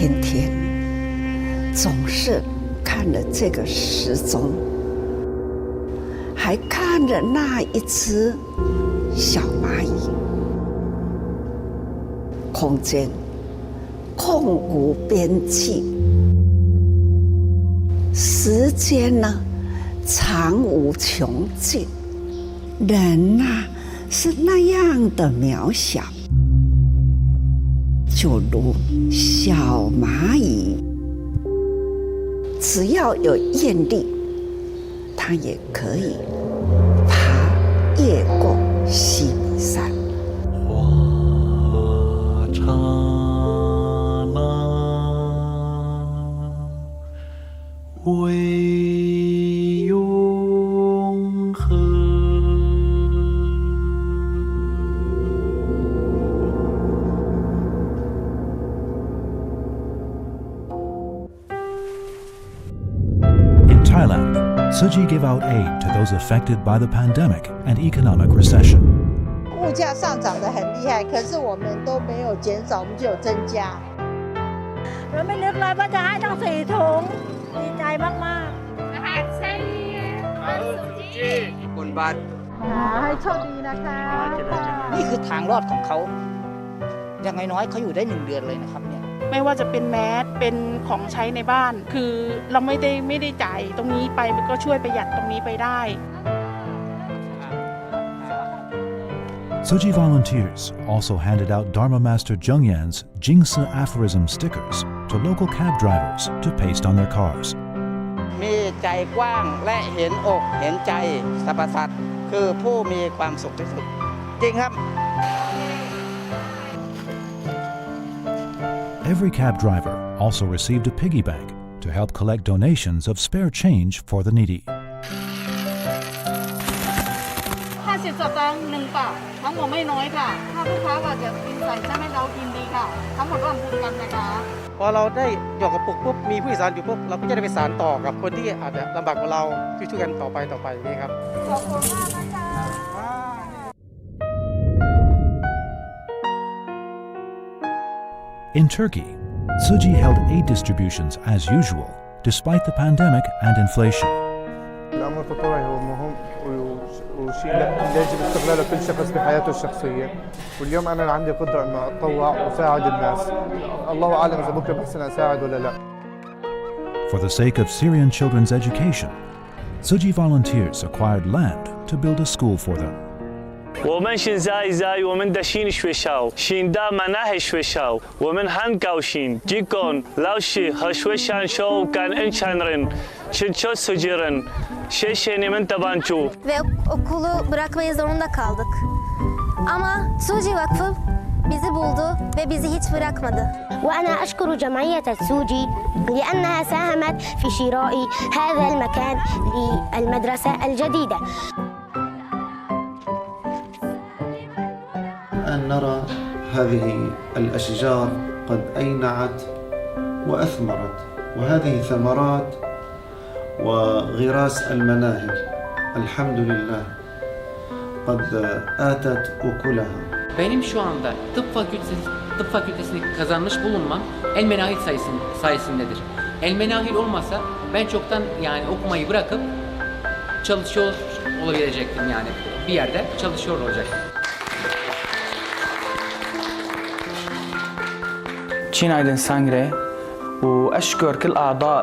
天天总是看了这个时钟，还看着那一只小蚂蚁。空间空无边际，时间呢长无穷尽，人啊是那样的渺小，就如小蚂蚁，只要有愿力，它也可以爬越过西山。刹那为永恒。In Thailand, Tzu Chi gave out aid to those affected by the pandemic and economic recession. 物价上涨得很厉害，可是我们都没有减少，我们就有增加。เราไม่นึกเลยว่าจะให้ทั้ง4 ถุงดีใจมากๆคุณบาท ให้โชคดีนะคะ นี่คือทางรอดของเขาอย่างน้อยๆเขาอยู่ได้1 เดือนเลยนะครับเนี่ย ไม่ว่าจะเป็นแมสเป็นของใช้ในบ้านคือเราไม่ได้จ่ายตรงนี้ไปก็ช่วยประหยัดตรงนี้ไปได้ Tzu Chi volunteers also handed out Dharma Master Zheng Yan's Jingsi aphorism stickers to local cab drivers to paste on their cars. มีใจกว้างและเห็นอกเห็นใจสรรพสัตว์คือผู้มีความสุขที่สุดจริงครับ Every cab driver also received a piggy bank to help collect donations of spare change for the needy. 50 สตางค์1 บาททั้งหมดไม่น้อยค่ะถ้าลูกค้าว่าจะกินใส่ใช่ไหมเรากินดีค่ะทั้งหมดร่วมทุนกันนะคะ พอเราได้หยอกกระปุกปุ๊บมีผู้โดยสารอยู่ปุ๊บเราก็จะได้ไปสานต่อกับคนที่อาจจะลำบากกว่าเราช่วยๆกันต่อไปอย่างนี้ครับ ขอบคุณมากนะคะ In Turkey, Tzu Chi held aid distributions as usual, despite the pandemic and inflation. الأمر التطوعي هو مهم وشيء يجب استغلاله كل شخص بحياته الشخصية، واليوم أنا عندي قدرة إنه أتطوع وأساعد الناس، الله أعلم إذا بكرة بحسن أساعد ولا لا. For the sake of Syrian children's education, Tzu Chi volunteers acquired land to build a school for them. 我们现在我们的新学校，新的مناهج学校，我们很高兴，提供老师和学生手感恩强人，请求慈济人，谢谢你们的帮助。 Ve okulu bırakmaya zorunda kaldık. Ama Tzu Chi Vakfı bizi buldu ve bizi hiç bırakmadı. وأنا أشكر جمعية السوجي لأنها ساهمت في شراء هذا المكان للمدرسة الجديدة. أن نرى هذه الأشجار قد أينعت وأثمرت، وهذه ثمرات وغراس المناهج الحمد لله قد آتت أكلها. Benim şu anda tıp fakültesini kazanmış bulunmam el menahil sayesindedir. El menahil olmasa ben çoktan yani okumayı bırakıp çalışıyor olabilecektim yani bir yerde çalışıyor olacaktım. Çinaydın Sangre وأشكر كل أعضاء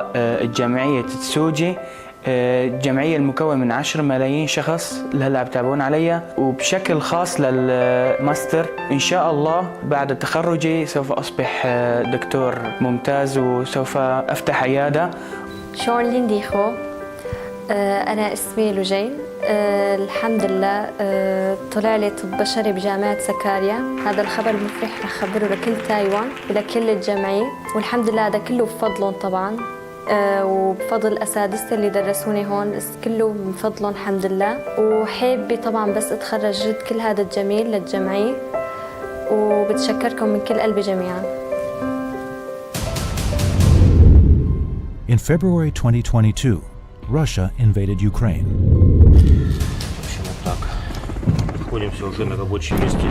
الجمعية تسوجي الجمعية المكونة من 10 ملايين شخص لهلا بتابعون عليها وبشكل خاص للماستر إن شاء الله بعد تخرجي سوف أصبح دكتور ممتاز وسوف أفتح عيادة. شورلين ديخو أنا اسمي لوجين الحمد لله طلع لي طب بشري بجامعة سكاريا. هذا الخبر مفرح رح أخبره لكل تايوان ولكل الجمعية والحمد لله هذا كله بفضلهم طبعا وبفضل الأساتذة اللي درسوني هون كله من فضلهم الحمد لله وحابة طبعا بس أتخرج جد كل هذا الجميل للجمعية وبتشكركم من كل قلبي جميعا. In February 2022, Russia invaded Ukraine. Так, находимся уже на рабочем месте.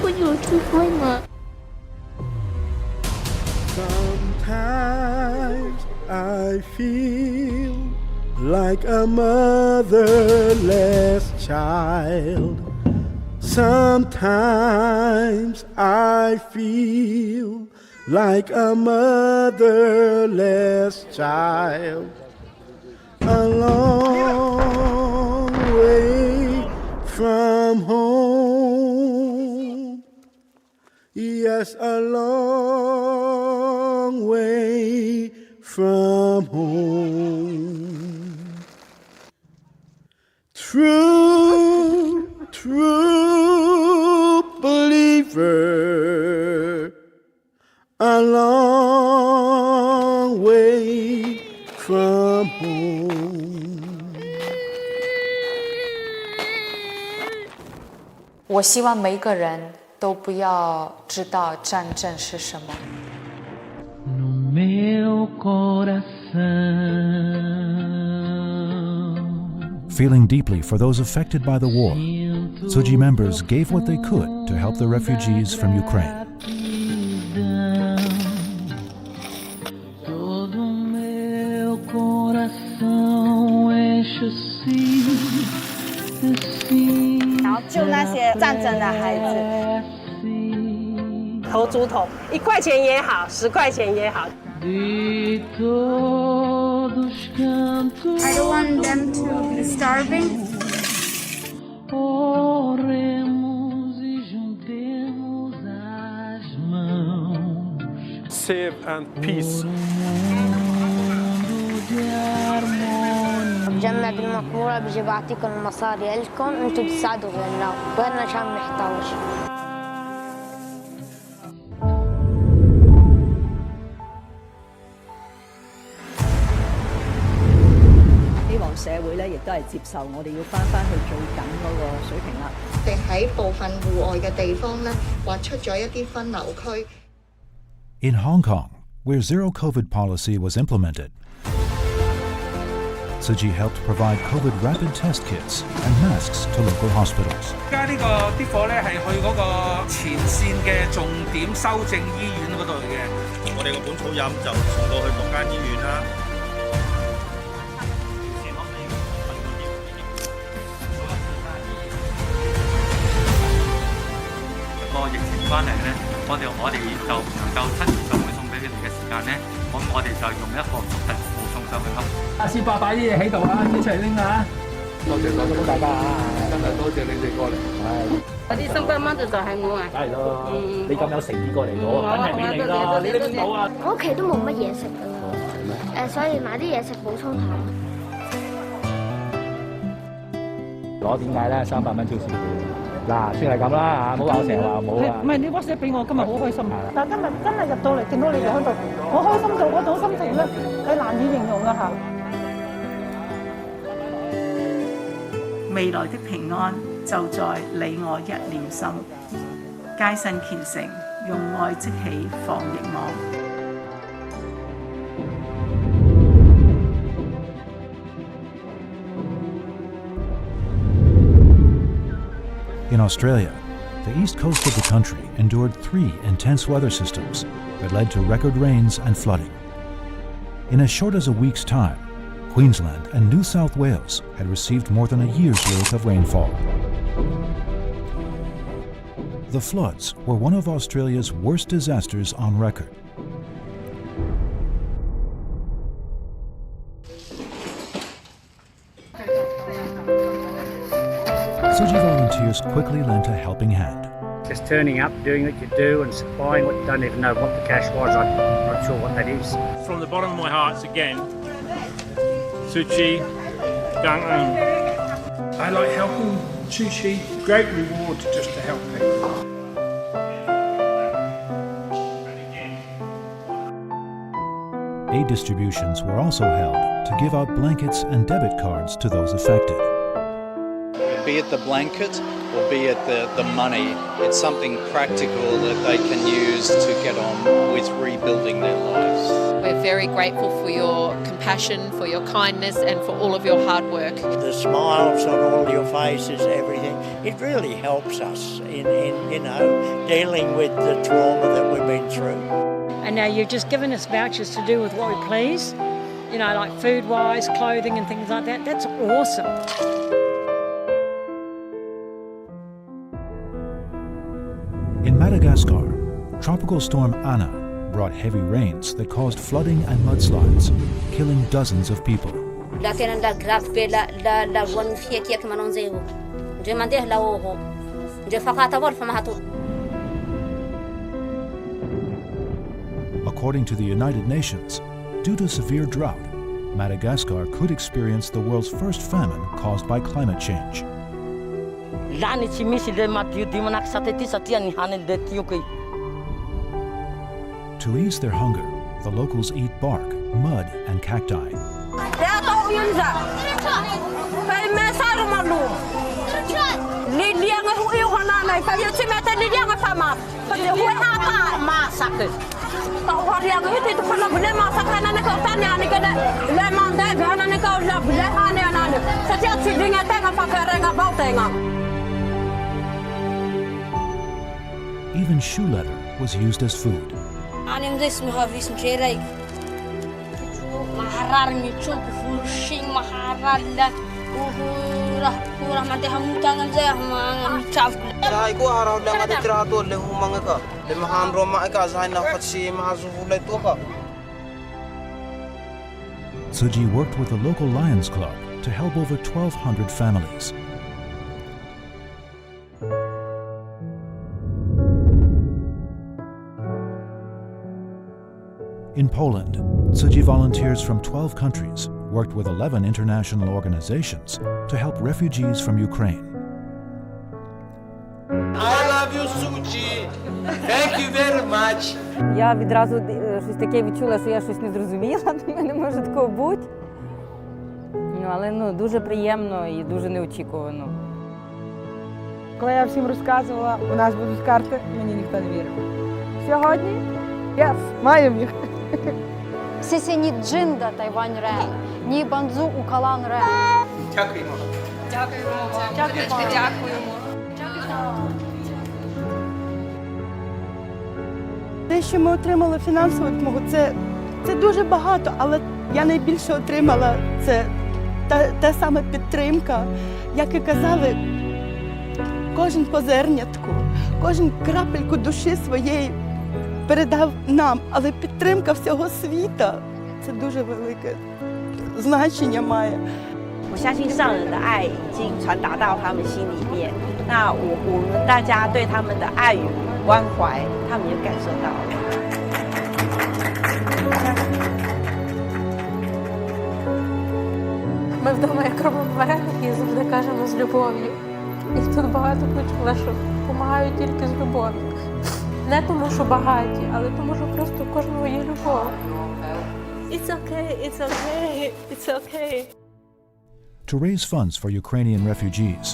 คนอยู่ที่ช่วยมา Sometimes I feel like a motherless child. Sometimes I feel like a motherless child. A long way from home. Yes, a long way from home. True believer, a long way from home. 我希望每一个人都不要知道战争是什么。No meu coração. Feeling deeply for those affected by the war, Tzuji members gave what they could to help the refugees from Ukraine. Todo meu coração enche-se assim. 然后救那些战争的孩子。投猪桶，1块钱也好，10块钱也好。De todos cantos. I don't want them to be starving. Oremos e juntemos as mãos. Save and peace. بجمع بالمقبورة بجي بعطيكم المصاري لكم انتم تساعدوا غيرنا غيرنا عشان محتاج. 希望社會咧，亦都係接受我哋要翻去最緊嗰個水平啦。我哋喺部分戶外嘅地方咧，劃出咗一啲分流區。In Hong Kong, where zero COVID policy was implemented, Tzuji helped provide COVID rapid test kits and masks to local hospitals. 而家呢個啲貨咧係去嗰個前線嘅重點修正醫院嗰度嘅。我哋個本草飲就送到去各間醫院啦。個疫情關係咧，我哋就唔能夠7月就會送俾佢哋嘅時間咧，咁我哋就用一個速遞服務送上去咯。阿師伯擺啲嘢喺度啊，一齊拎啊！多謝大家啊！真係多謝你哋過嚟。係。嗰啲300蚊就係我啊！梗係咯，你咁有誠意過嚟攞，梗係俾你啦！你拎唔到啊！我屋企都冇乜嘢食㗎啦，所以買啲嘢食補充下。攞點解咧？300蚊超市。嗱，算係咁啦嚇，唔好話我成日話冇啊。唔係你 WhatsApp 俾我，今日好開心。但係今日真係入到嚟見到你哋喺度，我開心到嗰種心情咧，係難以形容啊嚇。未來的平安就在你我一念心，皆信虔誠，用愛織起防疫網。In Australia, the east coast of the country endured 3 intense weather systems that led to record rains and flooding. In as short as a week's time, Queensland and New South Wales had received more than a year's worth of rainfall. The floods were one of Australia's worst disasters on record. Tzuji volunteers quickly lent a helping hand. Just turning up, doing what you do and supplying what you don't even know what the cash was. I'm not sure what that is. From the bottom of my heart again, Tzuji, Tạng. I like helping Tzuji. Great reward just to help people. Aid distributions were also held to give out blankets and debit cards to those affected. be it the blanket or be it the money. It's something practical that they can use to get on with rebuilding their lives. We're very grateful for your compassion, for your kindness, and for all of your hard work. The smiles on all your faces, everything, it really helps us in dealing with the trauma that we've been through. And now you've just given us vouchers to do with what we please, like food-wise, clothing and things like that. That's awesome. In Madagascar, Tropical Storm Anna brought heavy rains that caused flooding and mudslides, killing dozens of people. According to the United Nations, due to severe drought, Madagascar could experience the world's first famine caused by climate change. To ease their hunger, the locals eat bark, mud, and cacti. Even shoe leather was used as food. Tsuji worked with the local Lions Club to help over 1,200 families. In Poland, Tsuji volunteers from 12 countries worked with 11 international organizations to help refugees from Ukraine. I love you, Tsuji. Thank you very much. Я відразу щось таке відчула, що я щось не зрозуміла, не може такого бути. Але дуже приємно і дуже неочікувано. Коли я всім розказувала, у нас будуть карти, мені ніхто не вірив. Сьогодні, маємо їх. Сесі ні джинда Тайвань рен, ні банзу у Калан рен. Дякуємо. Дякуємо вам. Дякуємо. Те, що ми отримали фінансову допомогу, це дуже багато, але я найбільше отримала це та саме підтримка. Як і казали, кожен по зернятку, кожен крапельку душі своєї передав нам, але підтримка всього світа – це дуже велике значення має. 我相信上人的爱已经传达到他们心里面，那我们大家对他们的爱与关怀，他们也感受到了。Ми вдома як робимо вареники і завжди кажемо з любов'ю. І тут багато почула, що допомагають тільки з любов'ю. Не тому, що багаті, але тому, що просто у кожного є любов. It's okay, it's okay, it's okay. To raise funds for Ukrainian refugees,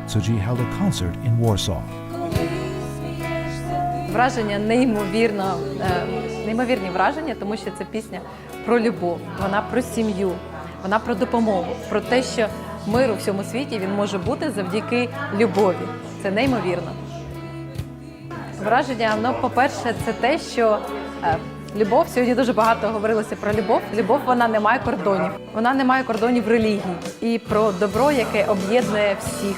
Tsuji held a concert in Warsaw. Враження неймовірні враження, тому що це пісня про любов, вона про сім'ю, вона про допомогу, про те, що мир у всьому світі він може бути завдяки любові. Це неймовірно. Враження, по-перше, це те, що любов, сьогодні дуже багато говорилося про любов. Любов, вона не має кордонів. Вона не має кордонів релігії. І про добро, яке об'єднує всіх.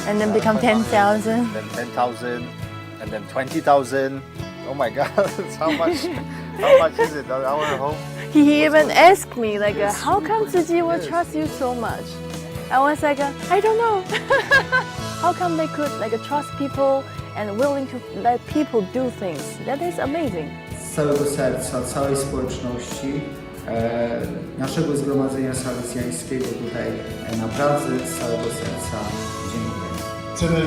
And then become 10,000. Then 10,000, and then 20,000. Oh my God, how much is it? I want to hope. He even asked me, like, how come Tsuji will trust you so much? I was like, I don't know. How come they could trust people and willing to let people do things? That is amazing. Z całego serca, całej społeczności, naszego zgromadzenia salezjańskiego tutaj na Pradze, z całego serca dziękuję. Chcemy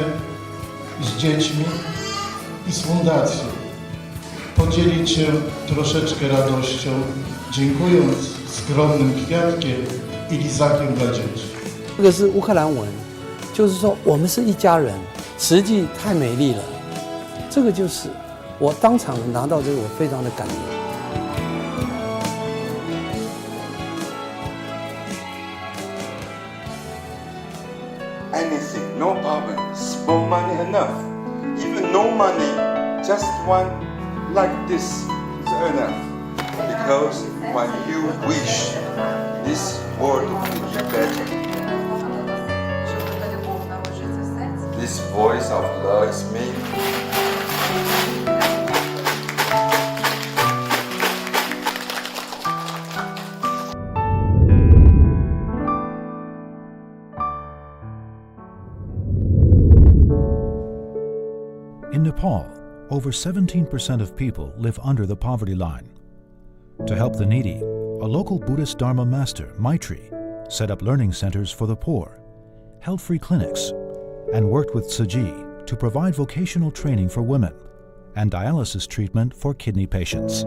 z dziećmi i z fundacją podzielić się troszeczkę radością, dziękując skromnym kwiatkiem i lizakiem dla dzieci. 这个是乌克兰文，就是说我们是一家人，慈济太美丽了。这个就是我当场拿到这个，我非常的感动。Anything, no problem. Small money enough. Even no money, just one like this is enough. Because when you wish, this world will be better. This voice of love is me. In Nepal, over 17% of people live under the poverty line. To help the needy, a local Buddhist Dharma master, Maitri, set up learning centers for the poor, held free clinics, and worked with Tzuji to provide vocational training for women and dialysis treatment for kidney patients.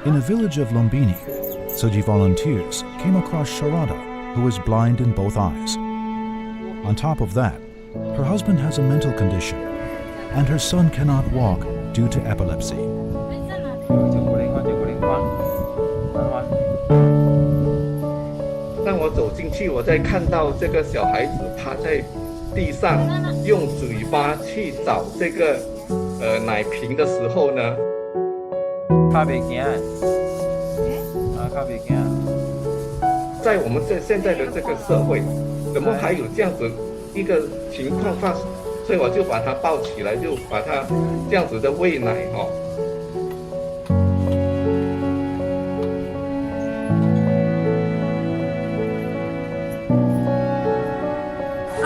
In a village of Lumbini, Tzuji volunteers came across Sharada, who is blind in both eyes. On top of that, her husband has a mental condition, and her son cannot walk due to epilepsy. 当我走进去，我在看到这个小孩子趴在地上，用嘴巴去找这个奶瓶的时候呢，在我们现在的这个社会，怎么还有这样子一个情况发生？所以我就把他抱起来，就把他这样子的喂奶哈。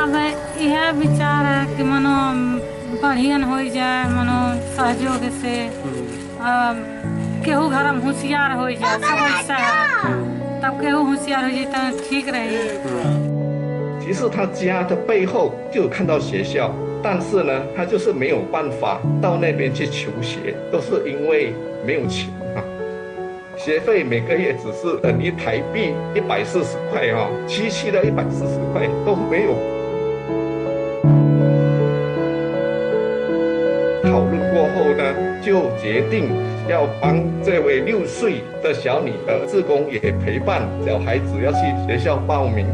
अब यह विचार है कि मनो बढ़ियन हो जाए, मनो सहयोग से केहू घर में होशियार हो जाए, सब ऐसा है, तब केहू होशियार हो जाए तो ठीक रहे। 其实他家的背后就有看到学校，但是呢，他就是没有办法到那边去求学，都是因为没有钱啊。学费每个月只是等于台币140块哈，区区的140块都没有。讨论过后呢，就决定要帮这位6岁的小女儿志工也陪伴小孩子要去学校报名。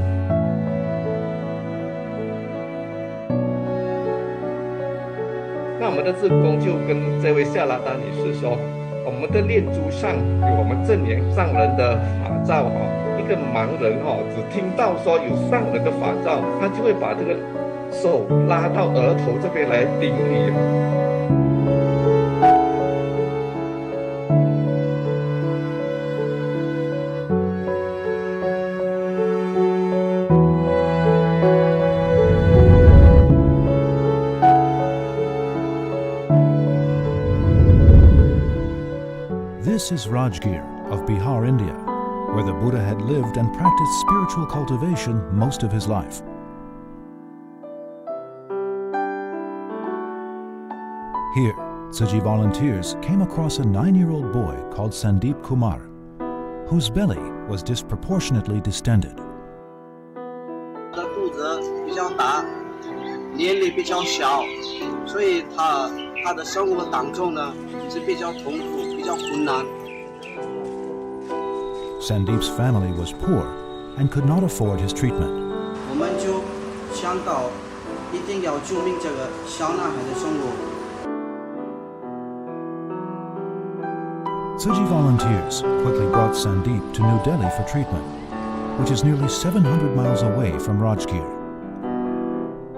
那我们的志工就跟这位夏拉达女士说，我们的念珠上有我们正言上人的法照哈，一个盲人哈，只听到说有上人的法照，他就会把这个手拉到额头这边来顶礼。This is Rajgir of Bihar, India, where the Buddha had lived and practiced spiritual cultivation most of his life. Here, Tzuji volunteers came across a 9-year-old boy called Sandeep Kumar, whose belly was disproportionately distended. 他的肚子比较大，年龄比较小，所以他的生活当中呢是比较痛苦、比较困难。 Sandeep's family was poor and could not afford his treatment. 我们就想到一定要救命这个小男孩的生活。 Tzuji volunteers quickly brought Sandeep to New Delhi for treatment, which is nearly 700 miles away from Rajgir.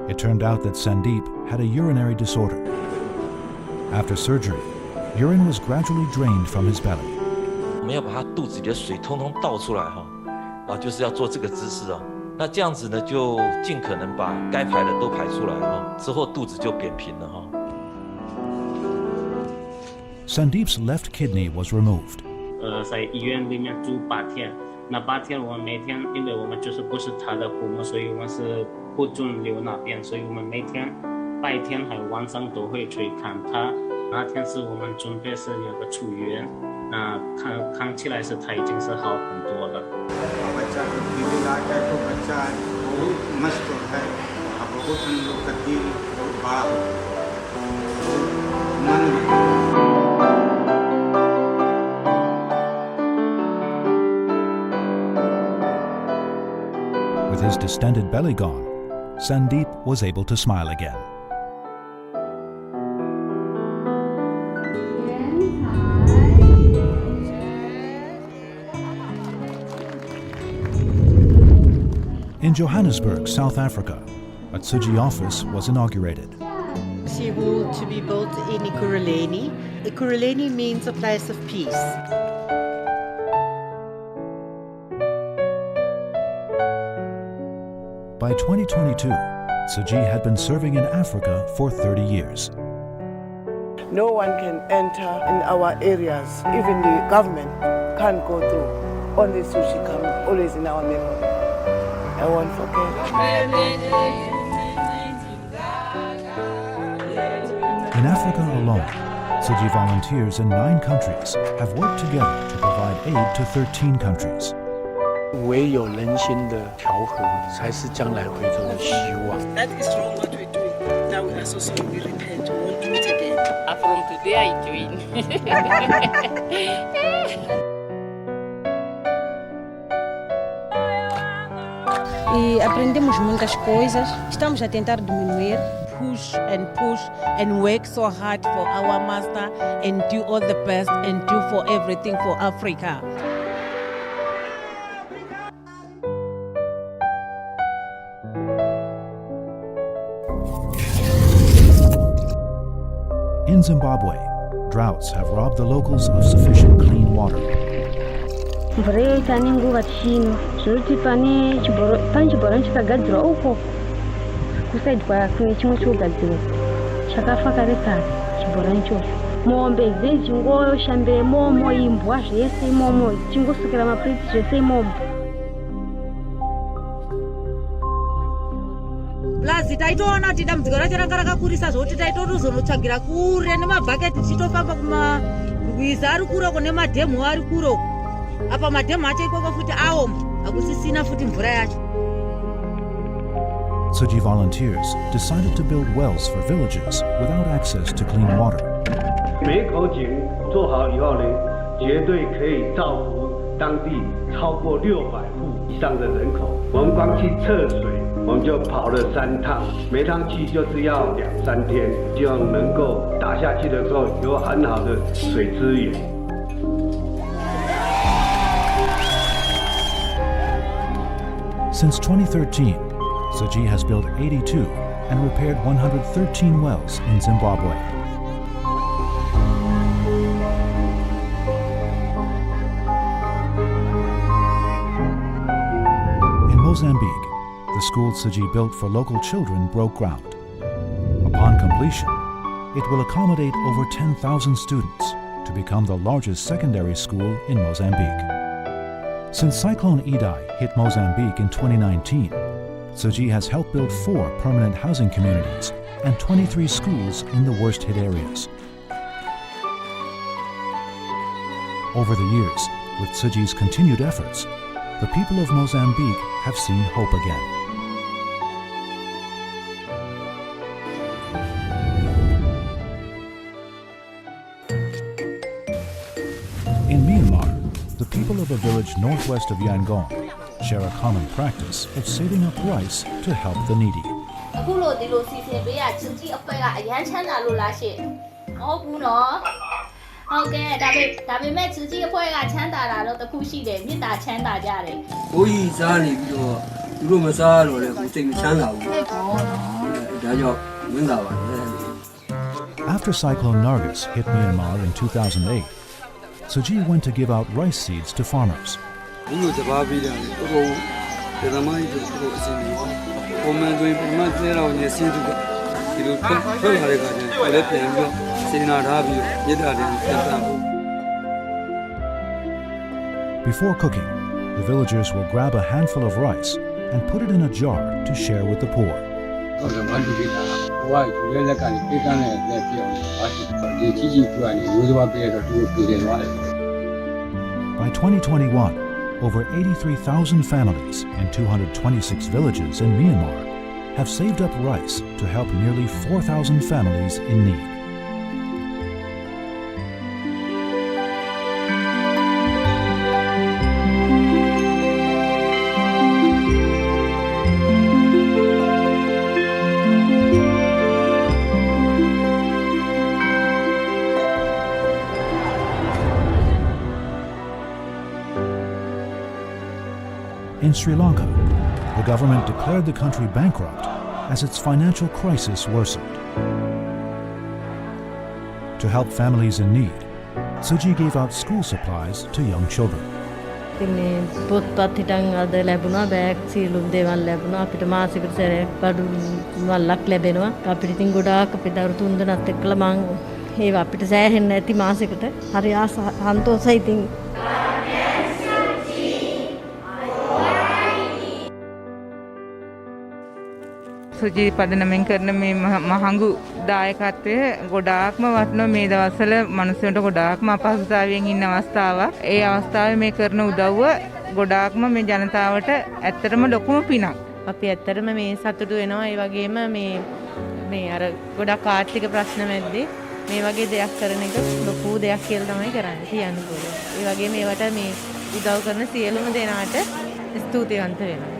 It turned out that Sandeep had a urinary disorder. After surgery, urine was gradually drained from his belly. 我们要把他肚子里的水通通倒出来哈，啊，就是要做这个姿势啊。那这样子呢，就尽可能把该排的都排出来之后肚子就扁平了Sandeep's left kidney was removed. 在医院里面住8天，那8天我们每天，因为我们就是不是他的父母，所以我们是不准留那边，所以我们每天白天还有晚上都会去看他。那天是我们准备是那个出院，那看起来是他已经是好很多了。With his distended belly gone, Sandeep was able to smile again. In Johannesburg, South Africa, a Tsuji office was inaugurated. Able to be built in Ekurhuleni. Ekurhuleni means a place of peace. By 2022, Tsuji had been serving in Africa for 30 years. No one can enter in our areas. Even the government can't go through. Only Sushi comes, always in our memory. I won't forget. In Africa alone, Tsuji volunteers in 9 countries have worked together to provide aid to 13 countries. 唯有人心的调和，才是将来回头的希望。That is wrong what we're doing. Now we are so sorry. We repent. We won't do it again. From today I join. E aprendemos muitas coisas. Estamos a tentar diminuir. Push and work so hard for our master and do all the best and do for everything for Africa. In Zimbabwe, droughts have robbed the locals of sufficient clean water. Mvura yoita nenguva chino zvokuti pane chibhorani chakagadzirwa uko kusaidi kune chimwe chokugadzirwa chakafa kare kare chibhorani chocho. Mombe zhinji chingoshambira imomo, imbwa zvese imomo, chingosukira mapuriti zvese imomo. Plazi taitoona kuti dambudziko racho ranga rakakurisa zvokuti taitozonotsvagira kure nemabhaketi tichitofamba kumarwizi ari kuroko nemadhemu ari kuroko. Apa madhemu acho ikoko futi aoma, hakusisina futi mvura yacho. Tsuji volunteers decided to build wells for villages without access to clean water. 每口井做好以后呢，绝对可以造福当地超过600户以上的人口。我们光去测水，我们就跑了3趟，每趟去就是要2、3天，希望能够打下去的时候有很好的水资源。Since 2013, Tsuji has built 82 and repaired 113 wells in Zimbabwe. In Mozambique, the school Tsuji built for local children broke ground. Upon completion, it will accommodate over 10,000 students to become the largest secondary school in Mozambique. Since Cyclone Idai hit Mozambique in 2019, Tsuji has helped build 4 permanent housing communities and 23 schools in the worst hit areas. Over the years, with Tsuji's continued efforts, the people of Mozambique have seen hope again. In Myanmar, the people of a village northwest of Yangon share a common practice of saving up rice to help the needy. After Cyclone Nargis hit Myanmar in 2008, Tsuji went to give out rice seeds to farmers. Before cooking, the villagers will grab a handful of rice and put it in a jar to share with the poor. By 2021, over 83,000 families in 226 villages in Myanmar have saved up rice to help nearly 4,000 families in need. In Sri Lanka, the government declared the country bankrupt as its financial crisis worsened. To help families in need, Suji gave out school supplies to young children. Suji පදනමෙන් කරන මේ මහඟු දායකත්වය ගොඩාක්ම වටිනවා මේ දවස්වල මිනිස්සුන්ට ගොඩාක්ම අපහසුතාවයෙන් ඉන්න අවස්ථාවක්. ඒ අවස්ථාවේ මේ කරන උදව්ව ගොඩාක්ම මේ ජනතාවට ඇත්තටම ලොකුම පිනක්. අපි ඇත්තටම මේ සතුටු වෙනවා. ඒ වගේම මේ අර ගොඩක් ආර්ථික ප්‍රශ්න මැද්දේ මේ වගේ දෙයක් කරන එක ලොකු දෙයක් කියලා තමයි කරන්නේ කියන්න පුළුවන්. ඒ වගේම ඒවට මේ උදව් කරන සියලුම දෙනාට ස්තුතිවන්ත වෙනවා.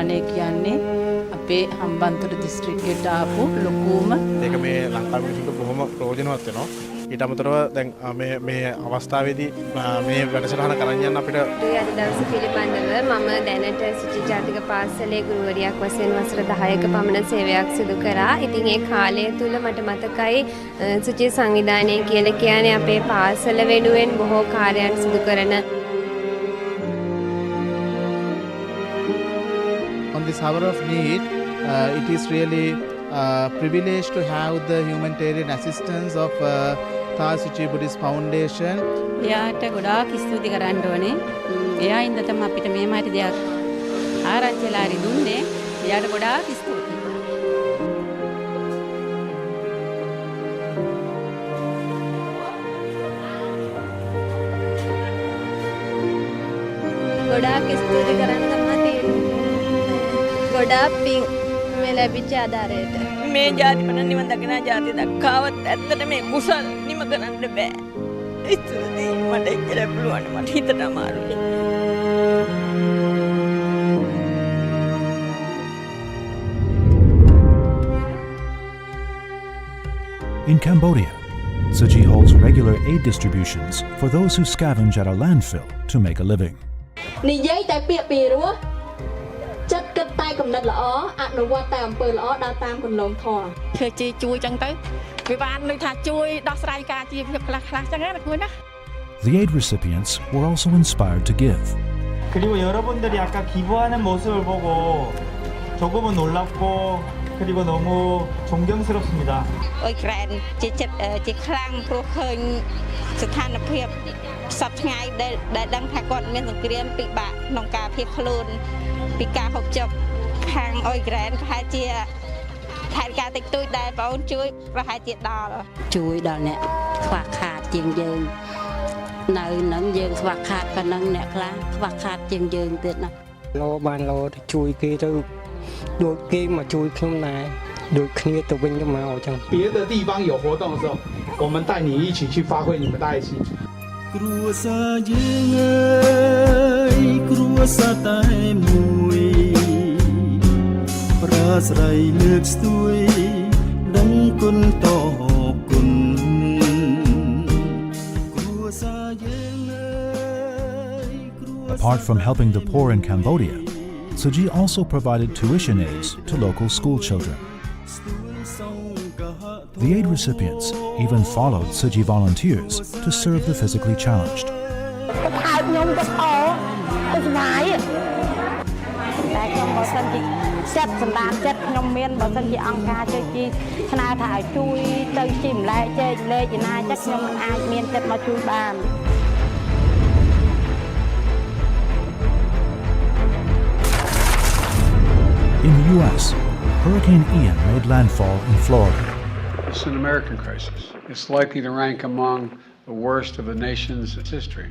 අනේ කියන්නේ අපේ හම්බන්තොට දිස්ත්‍රික්කයට ආපු ලොකුම ඒක මේ ලංකාවේ මිනිස්සුන්ට බොහොම ප්‍රයෝජනවත් වෙනවා. ඊට අමතරව දැන් මේ අවස්ථාවේදී මේ වැඩසටහන කරන් යන්න අපිට අද දවසේ පිළිබඳව මම දැනට සුචි ජාතික පාසලේ ගුරුවරියක් වශයෙන් වසර 10ක පමණ සේවයක් සිදු කරා. ඉතින් ඒ කාලය තුල මට මතකයි සුචි සංවිධානය කියලා කියන්නේ අපේ පාසල වෙනුවෙන් බොහෝ කාර්යයන් සිදු කරන this hour of need, it is really privilege to have the humanitarian assistance of Suchi Buddhist Foundation. එයාට ගොඩාක් ස්තුති කරන්න ඕනේ. එයා ඉඳ තමයි අපිට මේ මාරි දෙයක් ආරංචිලා හරි දුන්නේ. එයාට ගොඩාක් ස්තුතියි. ගොඩාක් ස්තුති කරන්න තමයි ගොඩාක් පිං මේ ලැබිච්ච ආධාරයට මේ ජාති පණ නිවන් දකින ජාති දක්කාවත් ඇත්තට මේ කුසල් නිම කරන්න බෑ. ඉතින් මට එච්චර පුළුවන් මට හිතට අමාරුයි. In Cambodia, Suji holds regular aid distributions for those who scavenge at a landfill to make a living. និយាយតែពាក្យពីរោះចិត្តគិតតែកំណត់ល្អអនុវត្តតែអំពើល្អដើរតាមគន្លងធម៌ធ្វើជាជួយចឹងទៅវាបានដូចថាជួយដោះស្រាយការជីវភាពខ្លះៗចឹងណាគួរណា The aid recipients were also inspired to give. 그리고 여러분들이 아까 기부하는 모습을 보고 조금은 놀랍고 그리고 너무 존경스럽습니다. អុយក្រែនជាចិត្តជាខ្លាំងព្រោះឃើញស្ថានភាពសពថ្ងៃដែលដឹងថាគាត់មានសង្គ្រាមពិបាកក្នុងការភៀសខ្លួនពីការហូបចុកខាងអុយក្រែនប្រហែលជាថែការតិចតួចដែលបងអូនជួយប្រហែលជាដល់ជួយដល់អ្នកខ្វះខាតជាងយើងនៅនឹងយើងខ្វះខាតប៉ុណ្ណឹងអ្នកខ្លះខ្វះខាតជាងយើងទៀតណាលោបានលោទៅជួយគេទៅដូចគេមកជួយខ្ញុំដែរដូចគ្នាទៅវិញទៅមកអញ្ចឹង别的地方有活动的时候我们带你一起去发挥你们大一起គ្រួសារយើងអើយគ្រួសារតែមួយប្រាស្រ័យលើកស្ទួយដឹងគុណតគុណគ្រួសារយើងអើយ Apart from helping the poor in Cambodia, Suji also provided tuition aids to local school children. The aid recipients even followed Suji volunteers to serve the physically challenged. ស្វាយតែខ្ញុំបើសិនជាចិត្តសម្រាប់ចិត្តខ្ញុំមានបើសិនជាអង្គការជួយជីស្នើថាឲ្យជួយទៅជីម្លែកចែកលេខឯណាចិត្តខ្ញុំមិនអាចមានចិត្តមកជួយបាន In the U.S., Hurricane Ian made landfall in Florida. It's an American crisis. It's likely to rank among the worst of the nation's history.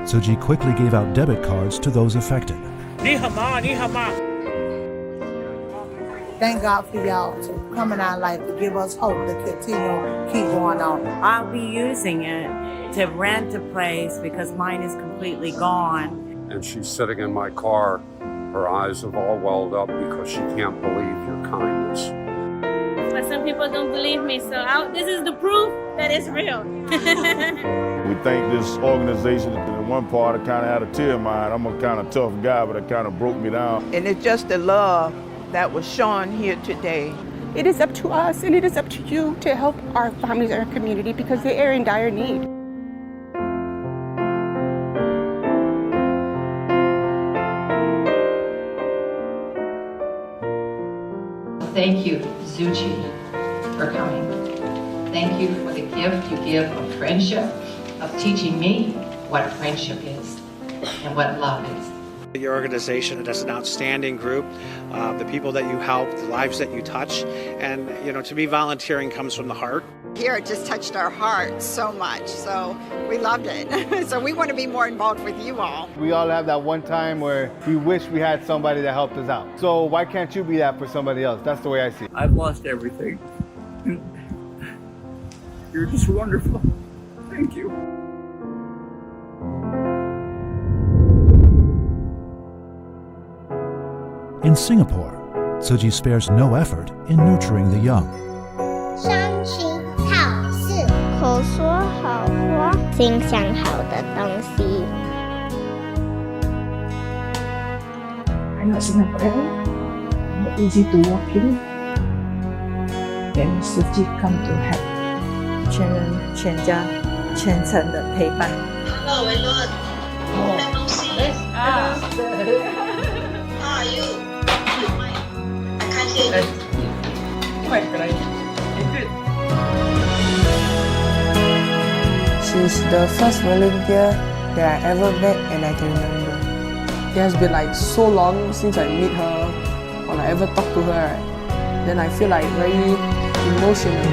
Tzu Chi quickly gave out debit cards to those affected. Thank God for y'all to come in our life to give us hope to continue, keep going on. I'll be using it to rent a place because mine is completely gone. And she's sitting in my car. Her eyes have all welled up because she can't believe your kindness. But some people don't believe me, so this is the proof that it's real. We thank this organization. In one part, I kind of had a tear in my eye. I'm a kind of tough guy, but it kind of broke me down. And it's just the love that was shown here today. It is up to us and it is up to you to help our families and our community because they are in dire need. Thank you, Tzu Chi, for coming. Thank you for the gift you give of friendship, of teaching me what friendship is and what love is. Your organization does an outstanding group, the people that you help, the lives that you touch, and to me volunteering comes from the heart. Here it just touched our hearts so much, so we loved it. So we want to be more involved with you all. We all have that one time where we wish we had somebody that helped us out. So why can't you be that for somebody else? That's the way I see it. I've lost everything. You're just wonderful. Thank you. In Singapore, Tzu Chi spares no effort in nurturing the young. 双亲好事，口说好话，心想好的东西。I'm not Singaporean. Not easy to walk in. Then Tzu Chi come to help. 全人全家全程的陪伴。Hello, everyone. How are you? I can't hear you. She's the first volunteer that I ever met and I can remember. It has been like so long since I meet her or I ever talked to her. Right? Then I feel like very emotional.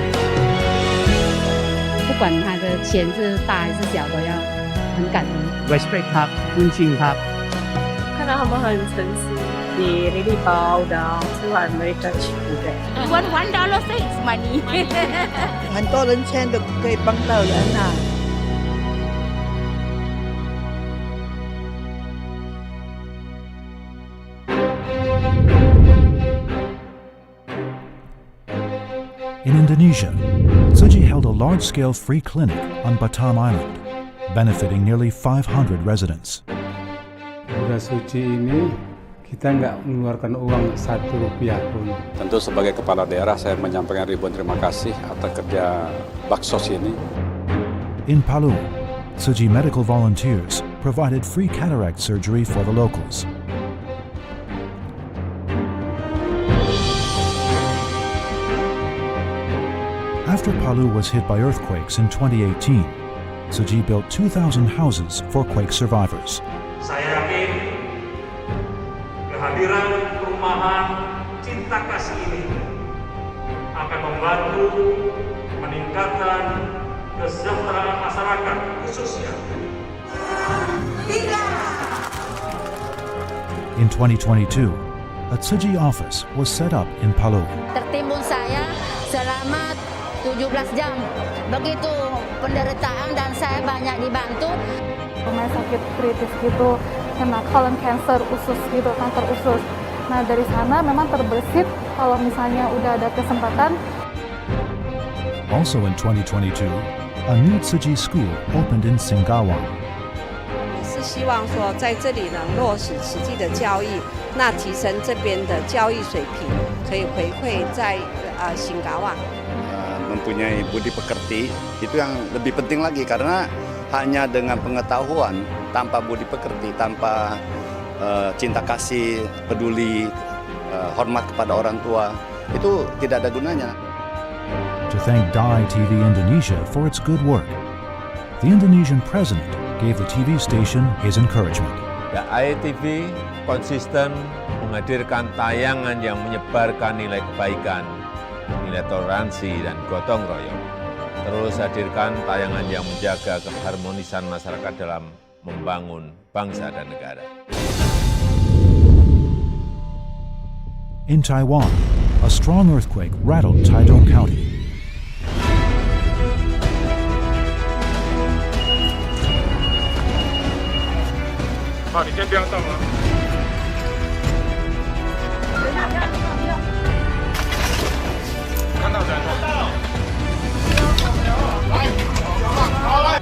不管他的钱是大还是小，都要很感恩。Respect 他，尊敬他。看到他们很诚实。They really bow down, so I'm very touched with that. You want $1 thanks money? 很多人钱都可以帮到人啊。In Indonesia, Tzu Chi held a large-scale free clinic on Batam Island, benefiting nearly 500 residents. Tugas Tzu Chi ini kita nggak mengeluarkan uang 1 rupiah pun. Tentu sebagai kepala daerah saya menyampaikan ribuan terima kasih atas kerja baksos ini. In Palu, Tzu Chi medical volunteers provided free cataract surgery for the locals. After Palu was hit by earthquakes in 2018, Tzu Chi built 2,000 houses for quake survivors. Saya yakin kehadiran perumahan cinta kasih ini akan membantu meningkatkan kesejahteraan masyarakat khususnya. In 2022, a Tzu Chi office was set up in Palu. Tertimbun saya selama 17 jam. Begitu penderitaan dan saya banyak dibantu. Rumah sakit kritis gitu, kena colon cancer usus gitu, kanker usus. Nah dari sana memang terbersit kalau misalnya udah ada kesempatan. Also in 2022, a new Tzu Chi school opened in Singawang. Tzu 希望说在这里能落实慈济的教义，那提升这边的教育水平，可以回馈在Singkawa。mempunyai budi pekerti itu yang lebih penting lagi karena hanya dengan pengetahuan tanpa budi pekerti, tanpa cinta kasih, peduli, hormat kepada orang tua itu tidak ada gunanya. To thank Dai TV Indonesia for its good work, the Indonesian president gave the TV station his encouragement. Dai TV konsisten menghadirkan tayangan yang menyebarkan nilai kebaikan, nilai toleransi dan gotong royong. Terus hadirkan tayangan yang menjaga keharmonisan masyarakat dalam membangun bangsa dan negara. In Taiwan, a strong earthquake rattled Taidong County. 好，你先不要动啊。看到人了。来，好来。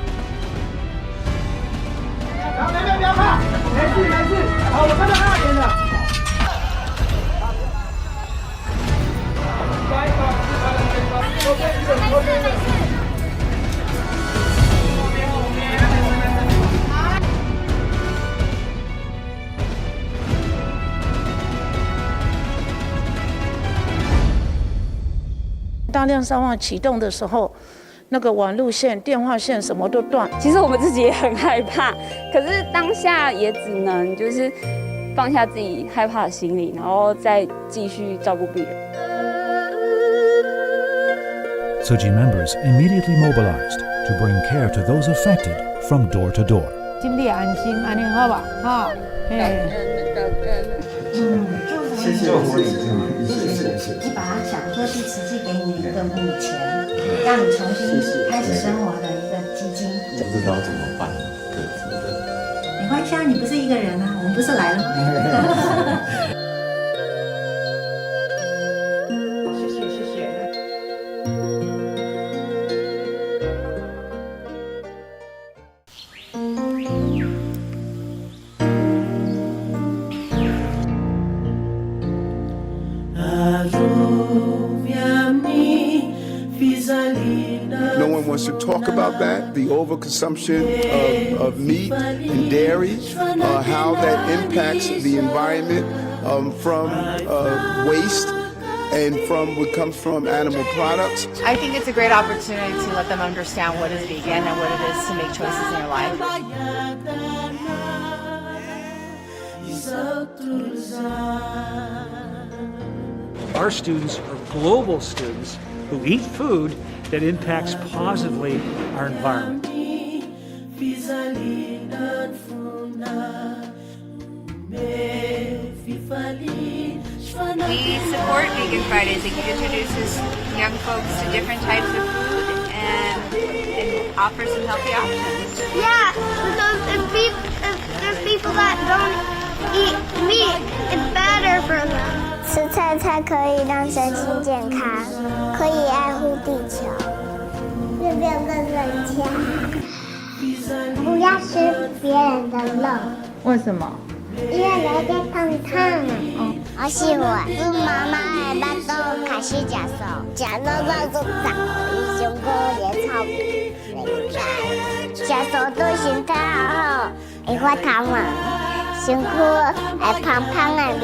不要怕，没事没事。好，我看到那边了。大量伤亡启动的时候，那个网路线、电话线什么都断。其实我们自己也很害怕，可是当下也只能就是放下自己害怕的心理，然后再继续照顾病人。Tzu Chi members immediately mobilized to bring care to those affected from door to door. 心里安心，安宁好吧？好，谢谢你把它想说是慈济给你一个母钱，让你重新开始生活的一个基金。不知道怎么办，对，真的。没关系啊，你不是一个人啊，我们不是来了吗？No one wants to talk about that, the overconsumption of meat and dairy, how that impacts the environment from waste and from what comes from animal products. I think it's a great opportunity to let them understand what is vegan and what it is to make choices in their life. Our students are global students who eat food that impacts positively our environment. We support Vegan Fridays. It introduces young folks to different types of food and offers some healthy options. Yeah, because if there's people that don't eat meat, it's better for them. 吃菜才可以让身心健康，可以爱护地球，变更人家。不要吃别人的肉。为什么？因为人家烫烫啊。我喜欢。妈妈的巴肚开始吃素，吃到肉都长，伊胸骨也超肥大。吃素对身体好，会发头毛，身躯会胖胖的哩。